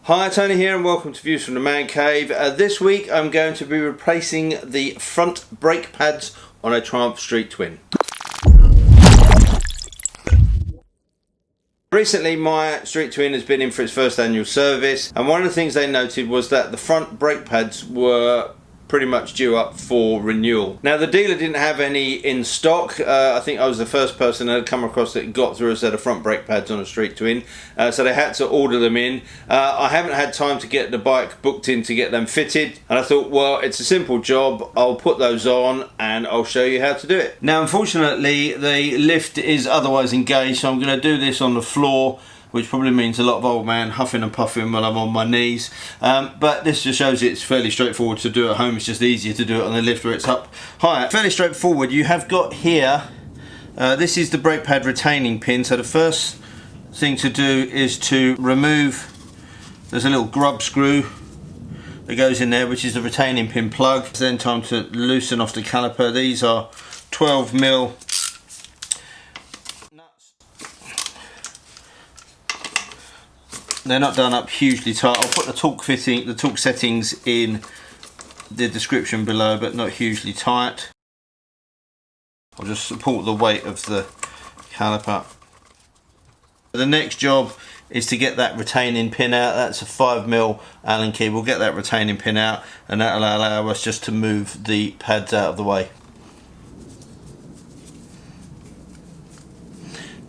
Hi, Tony here and welcome to Views from the Man Cave. This week I'm going to be replacing the front brake pads on a Triumph Street Twin. Recently my Street Twin has been in for its first annual service, and one of the things they noted was that the front brake pads were pretty much due up for renewal. Now the dealer didn't have any in stock. I think I was the first person that had come across that got through a set of front brake pads on a Street Twin, so they had to order them in. I haven't had time to get the bike booked in to get them fitted, and I thought, well, it's a simple job, I'll put those on and I'll show you how to do it. Now unfortunately the lift is otherwise engaged, so I'm going to do this on the floor, which probably means a lot of old man huffing and puffing while I'm on my knees. But this just shows it's fairly straightforward to do at home. It's just easier to do it on the lift where it's up higher. Fairly straightforward. You have got here, this is the brake pad retaining pin. So the first thing to do is to remove, there's a little grub screw that goes in there, which is the retaining pin plug. It's then time to loosen off the caliper. These are 12mm. They're not done up hugely tight. I'll put the torque settings in the description below, but not hugely tight. I'll just support the weight of the caliper. The next job is to get that retaining pin out. That's a 5mm Allen key. We'll get that retaining pin out, and that'll allow us just to move the pads out of the way.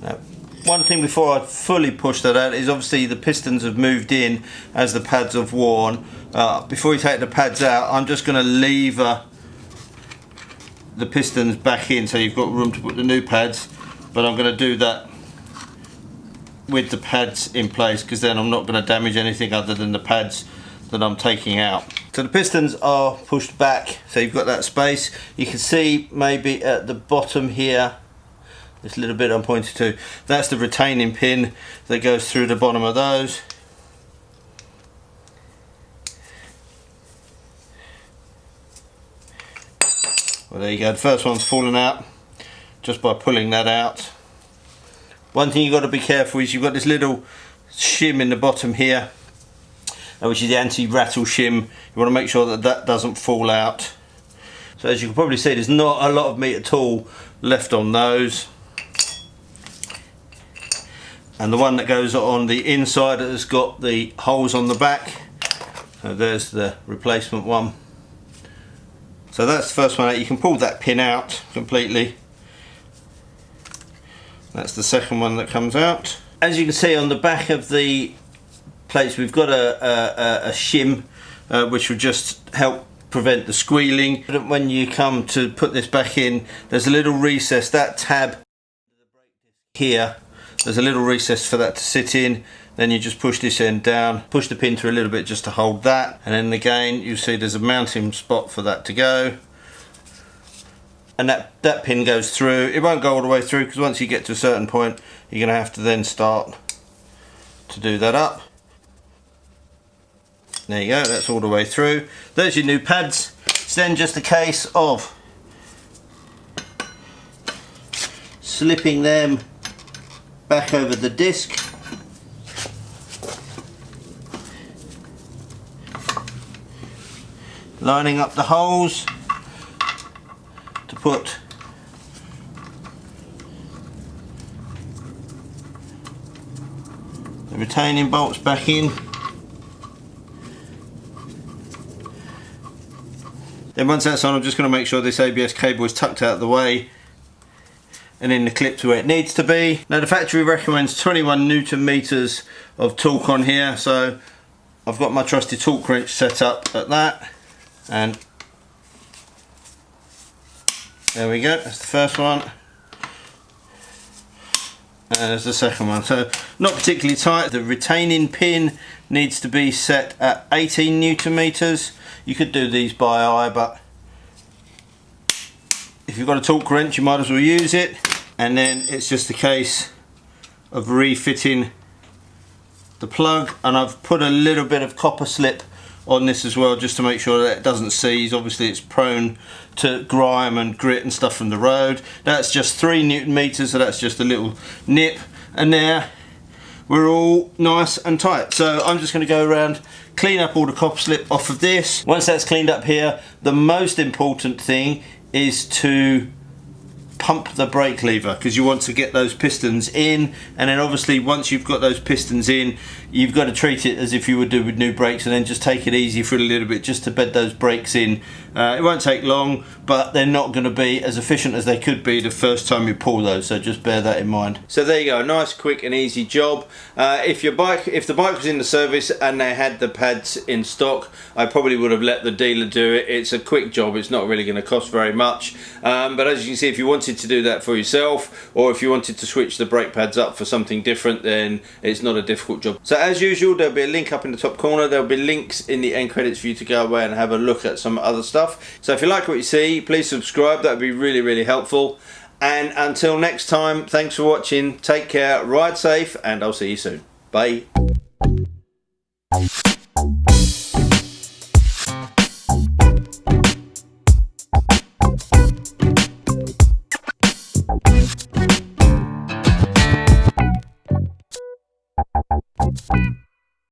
Now, one thing before I fully push that out is obviously the pistons have moved in as the pads have worn. Before you take the pads out, I'm just going to lever the pistons back in so you've got room to put the new pads, but I'm going to do that with the pads in place because then I'm not going to damage anything other than the pads that I'm taking out. So the pistons are pushed back, so you've got that space. You can see maybe at the bottom here, this little bit I'm pointing to, that's the retaining pin that goes through the bottom of those. Well, there you go, the first one's fallen out just by pulling that out. One thing you've got to be careful is you've got this little shim in the bottom here, which is the anti-rattle shim. You want to make sure that that doesn't fall out. So as you can probably see, there's not a lot of meat at all left on those. And the one that goes on the inside has got the holes on the back. So there's the replacement one. So that's the first one out. You can pull that pin out completely. That's the second one that comes out. As you can see on the back of the plates, we've got a shim which will just help prevent the squealing. When you come to put this back in, there's a little recess, that tab here, there's a little recess for that to sit in. Then you just push this end down, push the pin through a little bit just to hold that, and then again you see there's a mounting spot for that to go, and that pin goes through. It won't go all the way through because once you get to a certain point you're going to have to then start to do that up. There you go, that's all the way through. There's your new pads. It's then just a case of slipping them back over the disc, lining up the holes to put the retaining bolts back in. Then once that's on, I'm just going to make sure this ABS cable is tucked out of the way and in the clip to where it needs to be. Now the factory recommends 21 Newton meters of torque on here, so I've got my trusty torque wrench set up at that, and there we go, that's the first one, and there's the second one. So not particularly tight. The retaining pin needs to be set at 18 Newton meters. You could do these by eye, but if you've got a torque wrench you might as well use it. And then it's just a case of refitting the plug, and I've put a little bit of copper slip on this as well just to make sure that it doesn't seize. Obviously it's prone to grime and grit and stuff from the road. That's just 3 Newton meters, so that's just a little nip. And there we're all nice and tight. So I'm just going to go around, clean up all the copper slip off of this. Once that's cleaned up here, the most important thing is to pump the brake lever, because you want to get those pistons in, and then obviously once you've got those pistons in, you've got to treat it as if you would do with new brakes, and then just take it easy for a little bit just to bed those brakes in. It won't take long, but they're not going to be as efficient as they could be the first time you pull those, so just bear that in mind. So there you go, nice, quick and easy job. If the bike was in the service and they had the pads in stock, I probably would have let the dealer do it. It's a quick job, it's not really going to cost very much, but as you can see, if you wanted to do that for yourself, or if you wanted to switch the brake pads up for something different, then it's not a difficult job. So as usual, there'll be a link up in the top corner, there'll be links in the end credits for you to go away and have a look at some other stuff. So if you like what you see, please subscribe, that would be really, really helpful. And until next time, thanks for watching, take care, ride safe, and I'll see you soon. Bye.